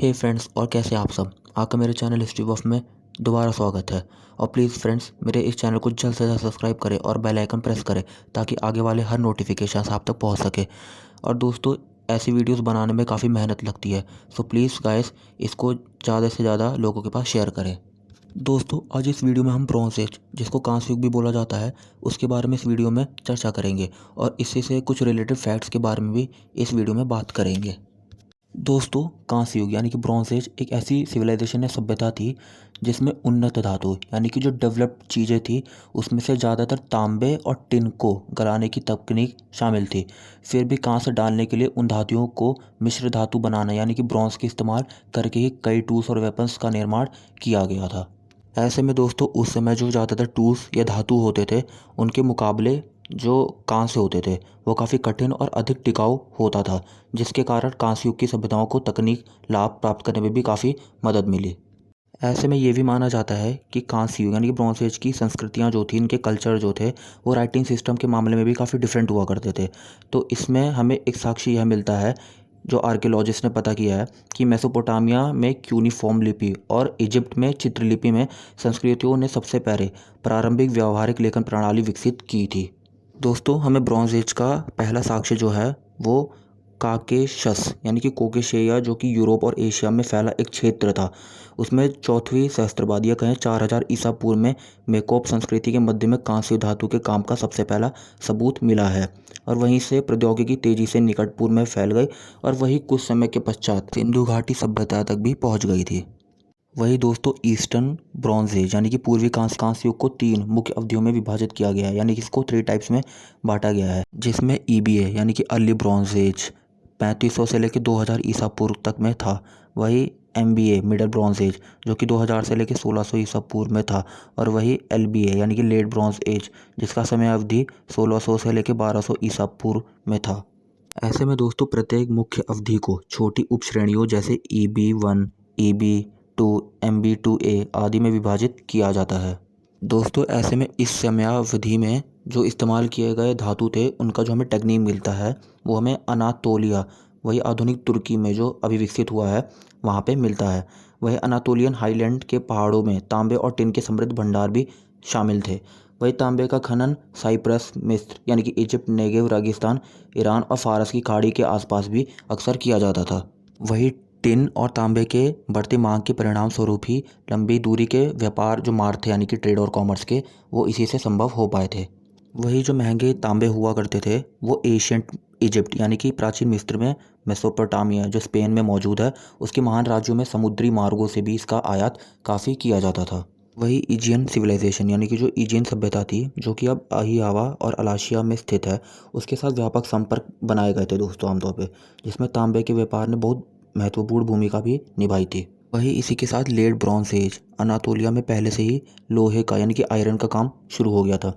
हे friends, और कैसे आप सब। आपका मेरे चैनल हिस्ट्री बफ में दोबारा स्वागत है। और प्लीज़ फ्रेंड्स, मेरे इस चैनल को जल्द से जल्द सब्सक्राइब करें और बेल आइकन प्रेस करें ताकि आगे वाले हर नोटिफिकेशन आप तक पहुंच सके। और दोस्तों, ऐसी वीडियोस बनाने में काफ़ी मेहनत लगती है, सो प्लीज़ गाइस, इसको ज़्यादा से ज़्यादा लोगों के पास शेयर करें। दोस्तों, आज इस वीडियो में हम ब्रॉन्ज एज, जिसको कांस्य युग भी बोला जाता है, उसके बारे में इस वीडियो में चर्चा करेंगे और इसी से कुछ रिलेटेड फैक्ट्स के बारे में भी इस वीडियो में बात करेंगे। दोस्तों, कांस्य युग यानी कि ब्रॉन्ज एज एक ऐसी सिविलाइजेशन या सभ्यता थी जिसमें उन्नत धातु यानी कि जो डेवलप्ड चीज़ें थी उसमें से ज़्यादातर तांबे और टिन को गलाने की तकनीक शामिल थी। फिर भी कांस्य डालने के लिए उन धातुओं को मिश्र धातु बनाना यानी कि ब्रॉन्ज का इस्तेमाल करके ही कई टूल्स और वेपन्स का निर्माण किया गया था। ऐसे में दोस्तों, उस समय जो ज़्यादातर टूल्स या धातु होते थे उनके मुकाबले जो कांस्य होते थे वो काफ़ी कठिन और अधिक टिकाऊ होता था, जिसके कारण कांस्य युग की सभ्यताओं को तकनीक लाभ प्राप्त करने में भी काफ़ी मदद मिली। ऐसे में ये भी माना जाता है कि कांस्य युग यानी कि ब्रॉन्ज एज की संस्कृतियाँ जो थी, इनके कल्चर जो थे, वो राइटिंग सिस्टम के मामले में भी काफ़ी डिफरेंट हुआ करते थे। तो इसमें हमें एक साक्ष्य यह मिलता है, जो आर्कियोलॉजिस्ट ने पता किया है, कि मेसोपोटामिया में क्यूनिफॉर्म लिपि और इजिप्ट में चित्रलिपि में संस्कृतियों ने सबसे पहले प्रारंभिक व्यावहारिक लेखन प्रणाली विकसित की थी। दोस्तों, हमें ब्रॉन्ज एज का पहला साक्ष्य जो है वो काकेशस यानी कि कोकेशिया, जो कि यूरोप और एशिया में फैला एक क्षेत्र था, उसमें चौथी सहस्त्रवाद या कहें 4000 ईसा पूर्व में मेकोप संस्कृति के मध्य में कांस्य धातु के काम का सबसे पहला सबूत मिला है। और वहीं से प्रौद्योगिकी तेजी से निकट पूर्व में फैल गई और वही कुछ समय के पश्चात सिंधु घाटी सभ्यता तक भी पहुंच गई थी। वही दोस्तों, ईस्टर्न ब्रॉन्ज एज यानी कि पूर्वी कांस्य युग को 3 मुख्य अवधियों में विभाजित किया गया है, यानी कि इसको 3 टाइप्स में बांटा गया है, जिसमें ईबीए यानी कि अर्ली ब्रॉन्ज एज 3500 से लेकर 2000 ईसा पूर्व तक में था। वही एमबीए मिडल ब्रॉन्ज एज जो कि 2000 से लेकर 1600 ईसा पूर्व में था। और वही एलबीए यानी कि लेट ब्रॉन्ज एज, जिसका समय अवधि 1600 से लेकर 1200 ईसा पूर्व में था। ऐसे में दोस्तों, प्रत्येक मुख्य अवधि को छोटी उपश्रेणियों जैसे EB1, EB2, MB2A आदि में विभाजित किया जाता है। दोस्तों, ऐसे में इस समयावधि में जो इस्तेमाल किए गए धातु थे उनका जो हमें टेक्निक मिलता है वो हमें अनातोलिया, वही आधुनिक तुर्की में जो अभी विकसित हुआ है, वहाँ पे मिलता है। वही अनातोलियन हाईलैंड के पहाड़ों में तांबे और टिन के समृद्ध भंडार भी शामिल थे। वही तांबे का खनन साइप्रस, मिस्र यानी कि इजिप्ट, नेगेव, रेगिस्तान, ईरान और फारस की खाड़ी के आसपास भी अक्सर किया जाता था। वही टिन और तांबे के बढ़ती मांग के परिणाम स्वरूप ही लंबी दूरी के व्यापार जो मार्ग थे यानी कि ट्रेड और कॉमर्स के, वो इसी से संभव हो पाए थे। वही जो महंगे तांबे हुआ करते थे वो एशियंट इजिप्ट यानी कि प्राचीन मिस्र में, मेसोपोटामिया जो स्पेन में मौजूद है, उसके महान राज्यों में समुद्री मार्गों से भी इसका आयात काफ़ी किया जाता था। वही इजियन सिविलाइजेशन यानी कि जो इजियन सभ्यता थी, जो कि अब अहियावा और अलाशिया में स्थित है, उसके साथ व्यापक संपर्क बनाए गए थे दोस्तों आमतौर पे, जिसमें तांबे के व्यापार ने बहुत महत्वपूर्ण भूमिका भी निभाई थी। वही इसी के साथ लेट ब्रॉन्ज एज अनातोलिया में पहले से ही लोहे का यानी कि आयरन का काम शुरू हो गया था।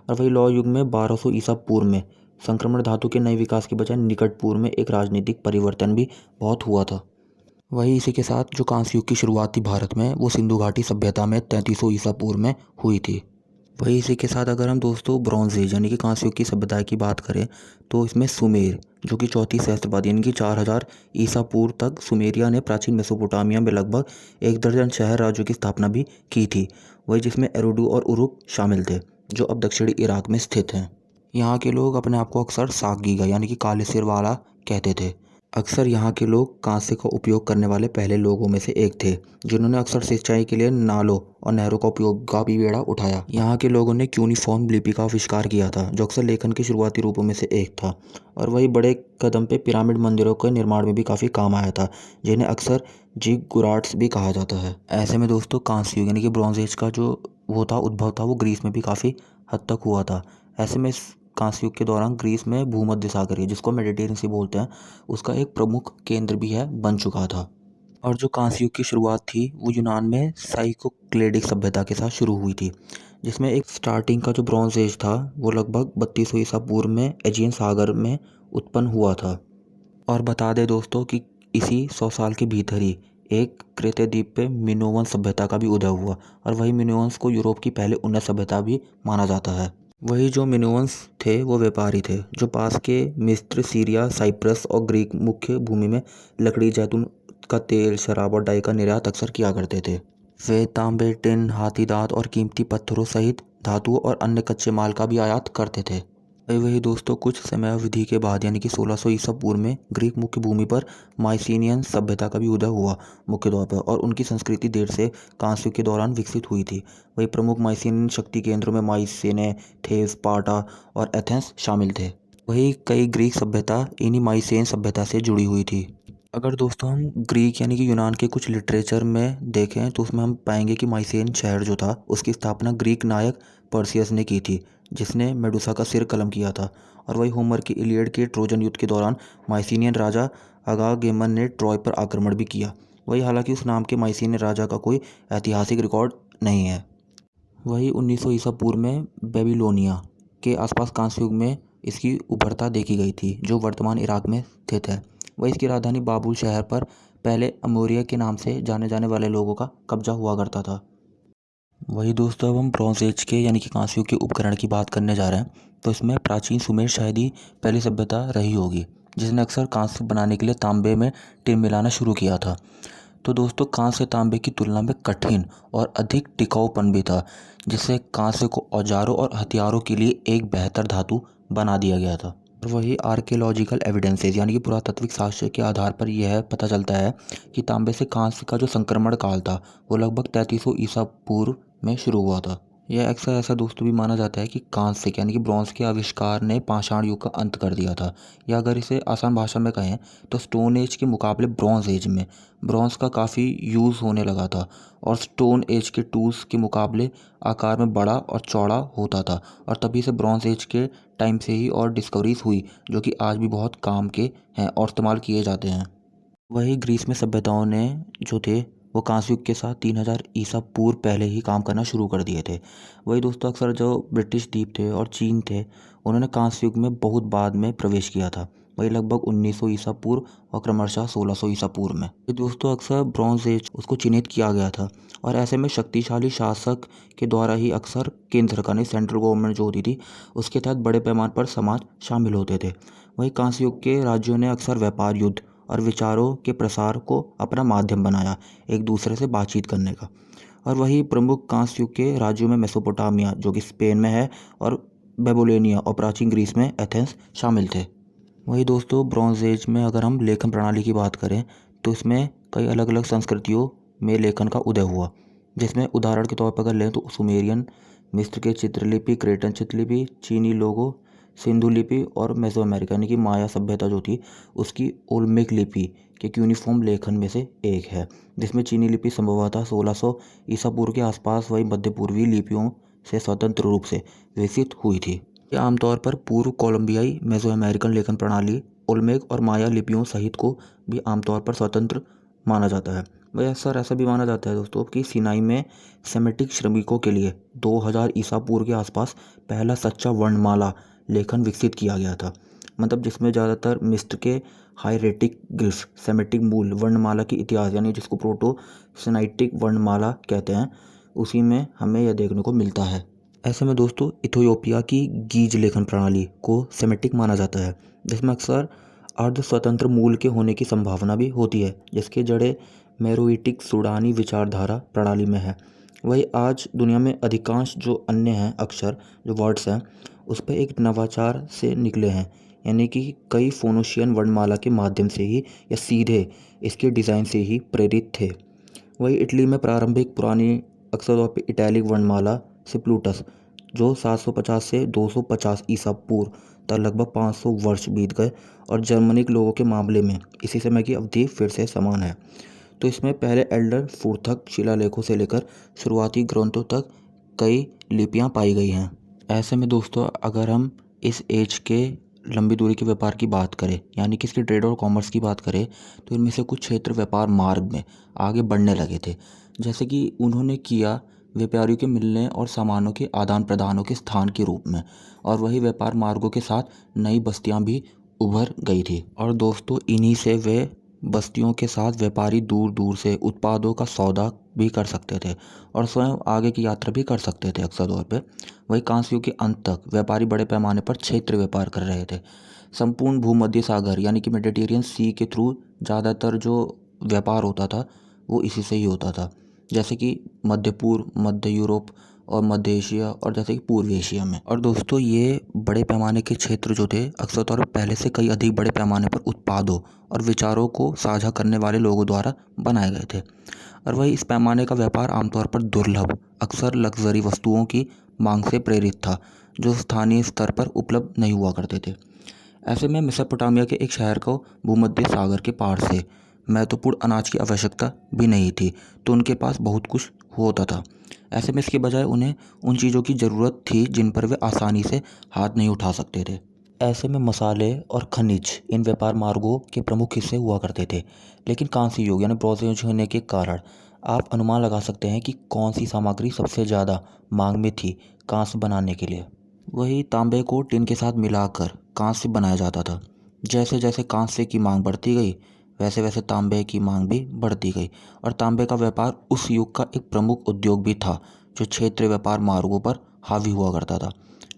और वही लौह युग में 1200 ईसा पूर्व में संक्रमण धातु के नए विकास के बजाय निकट पूर्व में एक राजनीतिक परिवर्तन भी बहुत हुआ था। वही इसी के साथ जो कांस्य युग की शुरुआत थी भारत में, वो सिंधु घाटी सभ्यता में 3300 ईसा पूर्व में हुई थी। वही इसी के साथ अगर हम दोस्तों ब्रॉन्ज एज यानी कि कांस्य युग की सभ्यता की बात करें तो इसमें सुमेर, जो कि चौथी सहस्त्रवाद यानी कि 4000 ईसा पूर्व तक सुमेरिया ने प्राचीन मेसोपोटामिया में लगभग 1 दर्जन शहर राज्यों की स्थापना भी की थी। वही जिसमें एरुडू और उरुक शामिल थे, जो अब दक्षिणी इराक में स्थित हैं। यहाँ के लोग अपने आप को अक्सर सागीगा यानी कि काले सिर वाला कहते थे। अक्सर यहाँ के लोग कांसे का उपयोग करने वाले पहले लोगों में से एक थे, जिन्होंने अक्सर सिंचाई के लिए नालों और नहरों का उपयोग का भी बेड़ा उठाया। यहाँ के लोगों ने क्यूनिफॉर्म लिपि का आविष्कार किया था, जो अक्सर लेखन के शुरुआती रूपों में से एक था। और वही बड़े कदम पे पिरामिड मंदिरों के निर्माण में भी काफ़ी काम आया था, जिन्हें अक्सर जिगुराट्स भी कहा जाता है। ऐसे में दोस्तों, कांस्य युग यानी कि ब्रॉन्ज एज का जो वो था उद्भव था, वो ग्रीस में भी काफ़ी हद तक हुआ था। ऐसे में कांस्य युग के दौरान ग्रीस में भूमध्य सागरीय, जिसको मेडिटेरियन सी बोलते हैं, उसका एक प्रमुख केंद्र भी है बन चुका था। और जो कांस्य युग की शुरुआत थी वो यूनान में साइकोक्लेडिक सभ्यता के साथ शुरू हुई थी, जिसमें एक स्टार्टिंग का जो ब्रॉन्ज एज था वो लगभग 3200 ईसा पूर्व में एजियन सागर में उत्पन्न हुआ था। और बता दें दोस्तों कि इसी 100 साल के भीतर ही एक क्रेते द्वीप पे मिनोवन सभ्यता का भी उदय हुआ। और वही मिनोवंस को यूरोप की पहले उन्नत सभ्यता भी माना जाता है। वही जो मिनोवंस थे वो व्यापारी थे, जो पास के मिस्र, सीरिया, साइप्रस और ग्रीक मुख्य भूमि में लकड़ी, जैतून का तेल, शराब और डाई का निर्यात अक्सर किया करते थे। वे तांबे, टिन, हाथी दांत और कीमती पत्थरों सहित धातुओं और अन्य कच्चे माल का भी आयात करते थे। वही दोस्तों, कुछ समयावधि के बाद यानी कि 1600 ईसा पूर्व में ग्रीक मुख्य भूमि पर माइसीनियन सभ्यता का भी उदय हुआ मुख्य तौर पर, और उनकी संस्कृति देर से कांस्य युग के दौरान विकसित हुई थी। वही प्रमुख माइसीनियन शक्ति केंद्रों में माइसेने, थेब्स, स्पार्टा और एथेंस शामिल थे। वही कई ग्रीक सभ्यता इन्हीं माइसेन सभ्यता से जुड़ी हुई थी। अगर दोस्तों हम ग्रीक यानी कि यूनान के कुछ लिटरेचर में देखें तो उसमें हम पाएंगे कि माइसेन शहर जो था उसकी स्थापना ग्रीक नायक पर्सियस ने की थी, जिसने मेडुसा का सिर कलम किया था। और वही होमर की इलियड के ट्रोजन युद्ध के दौरान माइसीनियन राजा अगागेमन ने ट्रॉय पर आक्रमण भी किया। वही हालांकि उस नाम के माइसीनियन राजा का कोई ऐतिहासिक रिकॉर्ड नहीं है। वही 1900 ईसा पूर्व में बेबीलोनिया के आसपास कांस्य युग में इसकी उभरता देखी गई थी, जो वर्तमान इराक में स्थित है। वही इसकी राजधानी बाबुल शहर पर पहले अमोरिया के नाम से जाने जाने वाले लोगों का कब्जा हुआ करता था। वही दोस्तों, अब हम ब्रॉन्ज एज के यानी कि कांस्य युग के उपकरण की बात करने जा रहे हैं। तो इसमें प्राचीन सुमेर शायद ही पहली सभ्यता रही होगी जिसने अक्सर कांस्य बनाने के लिए तांबे में टिन मिलाना शुरू किया था। तो दोस्तों, कांस्य तांबे की तुलना में कठिन और अधिक टिकाऊपन भी था, जिससे कांस्य को औजारों और हथियारों के लिए एक बेहतर धातु बना दिया गया था। और वही आर्कियोलॉजिकल एविडेंसेस यानी कि पुरातात्विक साक्ष्य के आधार पर यह पता चलता है कि तांबे से कांस्य का जो संक्रमण काल था वो लगभग 3300 ईसा पूर्व में शुरू हुआ था। यह अक्सर ऐसा दोस्तों भी माना जाता है कि कांस्य यानी कि ब्रॉन्ज के आविष्कार ने पाषाण युग का अंत कर दिया था, या अगर इसे आसान भाषा में कहें तो स्टोन एज के मुकाबले ब्रॉन्ज एज में ब्रॉन्ज का काफ़ी यूज़ होने लगा था, और स्टोन एज के टूल्स के मुकाबले आकार में बड़ा और चौड़ा होता था। और तभी से ब्रॉन्ज एज के टाइम से ही और डिस्कवरीज हुई जो कि आज भी बहुत काम के हैं और इस्तेमाल किए जाते हैं। वही ग्रीस में सभ्यताओं ने जो थे वो कांस्य युग के साथ 3000 ईसा पूर्व पहले ही काम करना शुरू कर दिए थे। वही दोस्तों, अक्सर जो ब्रिटिश द्वीप थे और चीन थे उन्होंने कांस्य युग में बहुत बाद में प्रवेश किया था। वही लगभग 1900 ईसा पूर्व और क्रमशः 1600 ईसा पूर्व में। ये दोस्तों अक्सर ब्रॉन्ज एज उसको चिन्हित किया गया था, और ऐसे में शक्तिशाली शासक के द्वारा ही अक्सर केंद्र सरकार ने, सेंट्रल गवर्नमेंट जो होती थी उसके तहत बड़े पैमाने पर समाज शामिल होते थे। वही कांस्य युग के राज्यों ने अक्सर व्यापार, युद्ध और विचारों के प्रसार को अपना माध्यम बनाया, एक दूसरे से बातचीत करने का। और वही प्रमुख कांस्य युग के राज्यों में मेसोपोटामिया जो कि स्पेन में है, और बेबोलोनिया और प्राचीन ग्रीस में एथेंस शामिल थे। वही दोस्तों, ब्रॉन्ज एज में अगर हम लेखन प्रणाली की बात करें तो इसमें कई अलग अलग संस्कृतियों में लेखन का उदय हुआ, जिसमें उदाहरण के तौर पर अगर लें तो सुमेरियन, मिस्र के चित्रलिपि, क्रेटन चित्रलिपि, चीनी लोगो, सिंधु लिपि और मेसो अमेरिका यानी कि माया सभ्यता जो थी उसकी ओल्मेक लिपि के यूनिफॉर्म लेखन में से एक है, जिसमें चीनी लिपि संभवतः 1600 ईसा पूर्व के आसपास वही मध्य पूर्वी लिपियों से स्वतंत्र रूप से विकसित हुई थी। ये आमतौर पर पूर्व कोलंबियाई मेसो अमेरिकन लेखन प्रणाली ओल्मेक और माया लिपियों सहित को भी आमतौर पर स्वतंत्र माना जाता है। वह अक्सर ऐसा भी माना जाता है दोस्तों कि सिनाई में सेमेटिक श्रमिकों के लिए 2000 ईसा पूर्व के आसपास पहला सच्चा वर्णमाला लेखन विकसित किया गया था, मतलब जिसमें ज़्यादातर मिस्र के हायरेटिक ग्लिफ सेमेटिक मूल वर्णमाला की इतिहास यानी जिसको प्रोटो सिनाइटिक वर्णमाला कहते हैं, उसी में हमें यह देखने को मिलता है। ऐसे में दोस्तों, इथियोपिया की गीज लेखन प्रणाली को सेमेटिक माना जाता है, जिसमें अक्सर अर्ध स्वतंत्र मूल के होने की संभावना भी होती है, जिसके जड़ें मेरोइटिक सूडानी विचारधारा प्रणाली में है। वही आज दुनिया में अधिकांश जो अन्य हैं अक्षर जो वर्ड्स हैं उस पर एक नवाचार से निकले हैं, यानी कि कई फोनोशियन वर्णमाला के माध्यम से ही या सीधे इसके डिज़ाइन से ही प्रेरित थे। वही इटली में प्रारंभिक पुरानी अक्सर तौर पर इटैलिक वर्णमाला से प्लूटस जो 750 से 250 ईसा पूर्व तक लगभग 500 वर्ष बीत गए, और जर्मनिक लोगों के मामले में इसी समय की अवधि फिर से समान है। तो इसमें पहले एल्डर फूर्थक शिलालेखों से लेकर शुरुआती ग्रंथों तक कई लिपियां पाई गई हैं। ऐसे में दोस्तों, अगर हम इस एज के लंबी दूरी के व्यापार की बात करें यानी कि इसके ट्रेड और कॉमर्स की बात करें तो इनमें से कुछ क्षेत्र व्यापार मार्ग में आगे बढ़ने लगे थे, जैसे कि उन्होंने किया व्यापारियों के मिलने और सामानों के आदान प्रदानों के स्थान के रूप में, और वही व्यापार मार्गों के साथ नई बस्तियां भी उभर गई थी। और दोस्तों, इन्हीं से वे बस्तियों के साथ व्यापारी दूर दूर से उत्पादों का सौदा भी कर सकते थे और स्वयं आगे की यात्रा भी कर सकते थे अक्सर तौर पे। वही कांस्य युग के अंत तक व्यापारी बड़े पैमाने पर क्षेत्र व्यापार कर रहे थे। संपूर्ण भूमध्य सागर यानी कि मेडिटेरियन सी के थ्रू ज़्यादातर जो व्यापार होता था वो इसी से ही होता था, जैसे कि मध्य पूर्व, मध्य यूरोप और मध्य एशिया और जैसे कि पूर्व एशिया में। और दोस्तों ये बड़े पैमाने के क्षेत्र जो थे अक्सर तौर पर पहले से कई अधिक बड़े पैमाने पर उत्पादों और विचारों को साझा करने वाले लोगों द्वारा बनाए गए थे। और वही इस पैमाने का व्यापार आमतौर पर दुर्लभ, अक्सर लग्जरी वस्तुओं की मांग से प्रेरित था जो स्थानीय स्तर पर उपलब्ध नहीं हुआ करते थे। ऐसे में मेसोपोटामिया के एक शहर को भूमध्य सागर के पार से महत्वपूर्ण अनाज की आवश्यकता भी नहीं थी, तो उनके पास बहुत कुछ होता था। ऐसे में इसके बजाय उन्हें उन चीज़ों की ज़रूरत थी जिन पर वे आसानी से हाथ नहीं उठा सकते थे। ऐसे में मसाले और खनिज इन व्यापार मार्गों के प्रमुख हिस्से हुआ करते थे। लेकिन कांस्य युग यानी ब्रॉन्ज एज होने के कारण आप अनुमान लगा सकते हैं कि कौन सी सामग्री सबसे ज़्यादा मांग में थी कांस्य बनाने के लिए। वही तांबे को टिन के साथ मिलाकर कांस्य बनाया जाता था। जैसे जैसे कांस्य की मांग बढ़ती गई वैसे वैसे तांबे की मांग भी बढ़ती गई, और तांबे का व्यापार उस युग का एक प्रमुख उद्योग भी था जो क्षेत्रीय व्यापार मार्गों पर हावी हुआ करता था।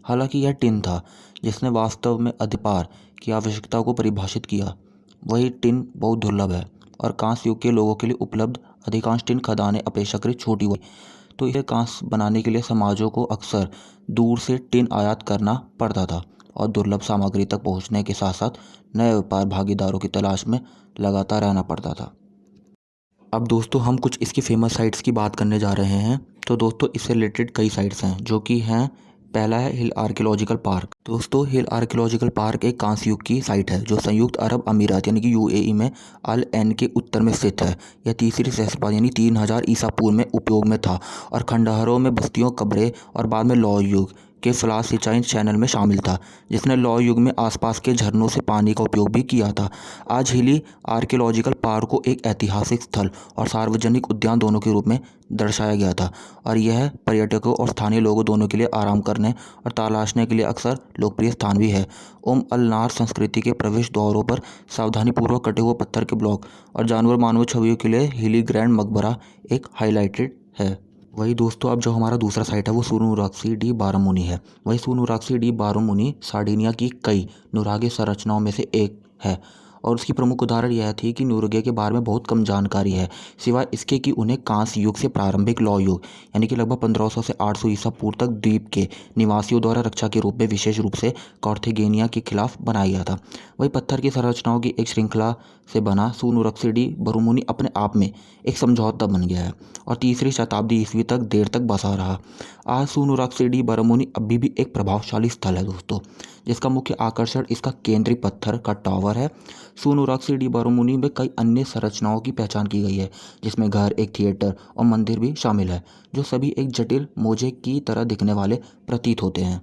हालांकि यह टिन था जिसने वास्तव में अधिपार की आवश्यकता को परिभाषित किया। वही टिन बहुत दुर्लभ है और कांस्य युग के लोगों के लिए उपलब्ध अधिकांश टिन खदानें अपेक्षाकृत छोटी हुई, तो इसे कांस्य बनाने के लिए समाजों को अक्सर दूर से टिन आयात करना पड़ता था और दुर्लभ सामग्री तक पहुंचने के साथ साथ नए व्यापार भागीदारों की तलाश में लगातार रहना पड़ता था। अब दोस्तों हम कुछ इसकी फेमस साइट्स की बात करने जा रहे हैं। तो दोस्तों इससे रिलेटेड कई साइट्स हैं जो कि हैं, पहला है हिल आर्कियोलॉजिकल पार्क। दोस्तों हिल आर्कियोलॉजिकल पार्क एक कांस्य युग की साइट है जो संयुक्त अरब अमीरात यानी कि यूएई में अल एन के उत्तर में स्थित है। यह तीसरी सहस्त्रपाद यानी 3000 ईसा पूर्व में उपयोग में था और खंडहरों में बस्तियों, कब्रें और बाद में लौह युग के फ्लास सिंचाई चैनल में शामिल था, जिसने लौह युग में आसपास के झरनों से पानी का उपयोग भी किया था। आज हिली आर्कियोलॉजिकल पार्क को एक ऐतिहासिक स्थल और सार्वजनिक उद्यान दोनों के रूप में दर्शाया गया था, और यह पर्यटकों और स्थानीय लोगों दोनों के लिए आराम करने और तलाशने के लिए अक्सर लोकप्रिय स्थान भी है। अल नार संस्कृति के प्रवेश द्वारों पर सावधानीपूर्वक कटे हुए पत्थर के ब्लॉक और जानवर मानव छवियों के लिए हिली ग्रैंड मकबरा एक हाईलाइटेड है। वही दोस्तों अब जो हमारा दूसरा साइट है वो सुनुराक्सी डी बारामुनी है। वही सुनुराक्सी डी बारामुनी सार्डिनिया की कई नुरागे संरचनाओं में से एक है और उसकी प्रमुख उदाहरण यह थी कि नुरगे के बारे में बहुत कम जानकारी है, सिवाय इसके कि उन्हें कांस्य युग से प्रारंभिक लौह युग यानी कि लगभग 1500 से 800 ईसा पूर्व तक द्वीप के निवासियों द्वारा रक्षा के रूप में विशेष रूप से कॉर्थेगेनिया के खिलाफ बनाया गया था। वही पत्थर की संरचनाओं की एक श्रृंखला से बना सुनुराक्सी डी बारामुनी अपने आप में एक समझौता बन गया है और तीसरी शताब्दी ईस्वी तक देर तक बसा रहा। आज सुनुराक्सी डी बारामुनी अभी भी एक प्रभावशाली स्थल है दोस्तों, जिसका मुख्य आकर्षण इसका केंद्रीय पत्थर का टावर है। सुनुराक्सी डी बारामुनी में कई अन्य संरचनाओं की पहचान की गई है, जिसमें घर, एक थिएटर और मंदिर भी शामिल है, जो सभी एक जटिल मोज़ेक की तरह दिखने वाले प्रतीत होते हैं।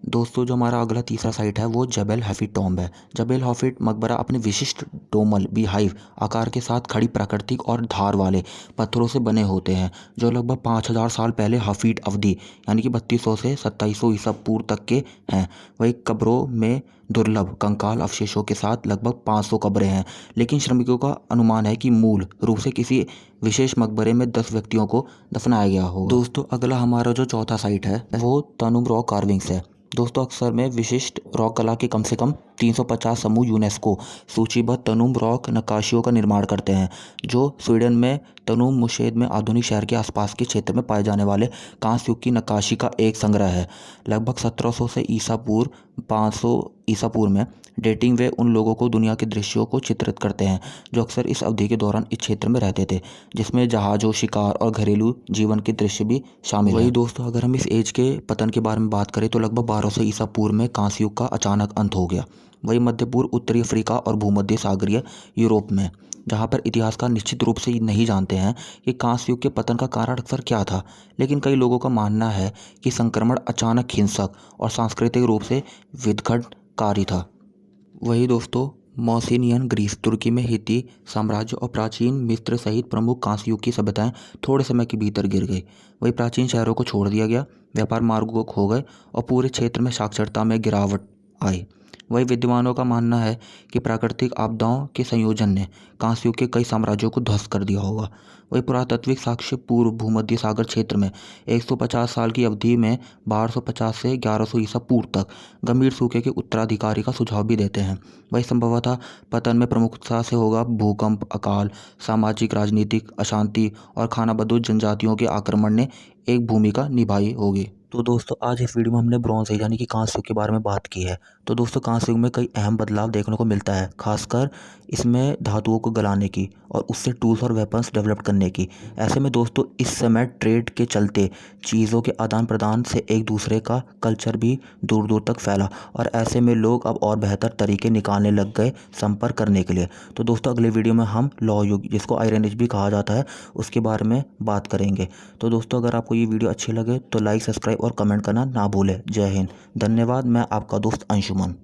दोस्तों जो हमारा अगला तीसरा साइट है वो जबेल हफीद टॉम्ब है। जबेल हफीद मकबरा अपने विशिष्ट डोमल बीहाइव आकार के साथ खड़ी प्राकृतिक और धार वाले पत्थरों से बने होते हैं, जो लगभग 5000 साल पहले हफीद अवधि यानी कि 3200 से 2700 ईसा पूर्व तक के हैं। वही कब्रों में दुर्लभ कंकाल अवशेषों के साथ लगभग 500 कब्रें हैं, लेकिन श्रमिकों का अनुमान है कि मूल रूप से किसी विशेष मकबरे में 10 व्यक्तियों को दफनाया गया हो। दोस्तों अगला हमारा जो चौथा साइट है वो तनुम रॉक कार्विंग्स है। दोस्तों अक्सर में विशिष्ट रॉक कला के कम से कम 350 समूह यूनेस्को सूचीबद्ध तनुम रॉक नक्काशियों का निर्माण करते हैं, जो स्वीडन में तनुम मुशेद में आधुनिक शहर के आसपास के क्षेत्र में पाए जाने वाले कांस्य युग की नक्काशी का एक संग्रह है। लगभग 1700 से ईसा पूर्व 500 ईसा पूर्व में डेटिंग वे उन लोगों को दुनिया के दृश्यों को चित्रित करते हैं जो अक्सर इस अवधि के दौरान इस क्षेत्र में रहते थे, जिसमें जहाज़ों, शिकार और घरेलू जीवन के दृश्य भी शामिल हैं। वही दोस्तों अगर हम इस एज के पतन के बारे में बात करें तो लगभग 1200 ईसा पूर्व में कांस्य युग का अचानक अंत हो गया। वही मध्य पूर्व, उत्तरी अफ्रीका और भूमध्य सागरीय यूरोप में, जहाँ पर इतिहासकार निश्चित रूप से नहीं जानते हैं कि कांस्य युग के पतन का कारण अक्सर क्या था, लेकिन कई लोगों का मानना है कि संक्रमण अचानक, हिंसक और सांस्कृतिक रूप से विध्वंसकारी था। वही दोस्तों मौसिनियन ग्रीस, तुर्की में हित्ती साम्राज्य और प्राचीन मिस्र सहित प्रमुख कांस्य युग की सभ्यताएं थोड़े समय के भीतर गिर गई। वही प्राचीन शहरों को छोड़ दिया गया, व्यापार मार्गों को खो गए और पूरे क्षेत्र में साक्षरता में गिरावट आई। वही विद्वानों का मानना है कि प्राकृतिक आपदाओं के संयोजन ने कांस्य युग के कई साम्राज्यों को ध्वस्त कर दिया होगा। वही पुरातात्विक साक्ष्य पूर्व भूमध्य सागर क्षेत्र में 150 साल की अवधि में 1250 से 1100 ईसा पूर्व तक गंभीर सूखे के उत्तराधिकारी का सुझाव भी देते हैं। वही संभवतः पतन में प्रमुखता से होगा भूकंप, अकाल, सामाजिक राजनीतिक अशांति और खानाबदोश जनजातियों के आक्रमण ने एक भूमिका निभाई होगी। तो दोस्तों आज इस वीडियो में हमने ब्रॉन्ज एज यानी कि कांस्य युग के बारे में बात की है। तो दोस्तों कांस्य युग में कई अहम बदलाव देखने को मिलता है, खासकर इसमें धातुओं को गलाने की और उससे टूल्स और वेपन्स डेवलप करने की। ऐसे में दोस्तों इस समय ट्रेड के चलते चीज़ों के आदान प्रदान से एक दूसरे का कल्चर भी दूर दूर तक फैला और ऐसे में लोग अब और बेहतर तरीके निकालने लग गए संपर्क करने के लिए। तो दोस्तों अगले वीडियो में हम लौह युग, जिसको आयरन एज भी कहा जाता है, उसके बारे में बात करेंगे। तो दोस्तों अगर आपको ये वीडियो अच्छी लगे तो लाइक, सब्सक्राइब और कमेंट करना ना भूलें। जय हिंद, धन्यवाद। मैं आपका दोस्त अंशुमन।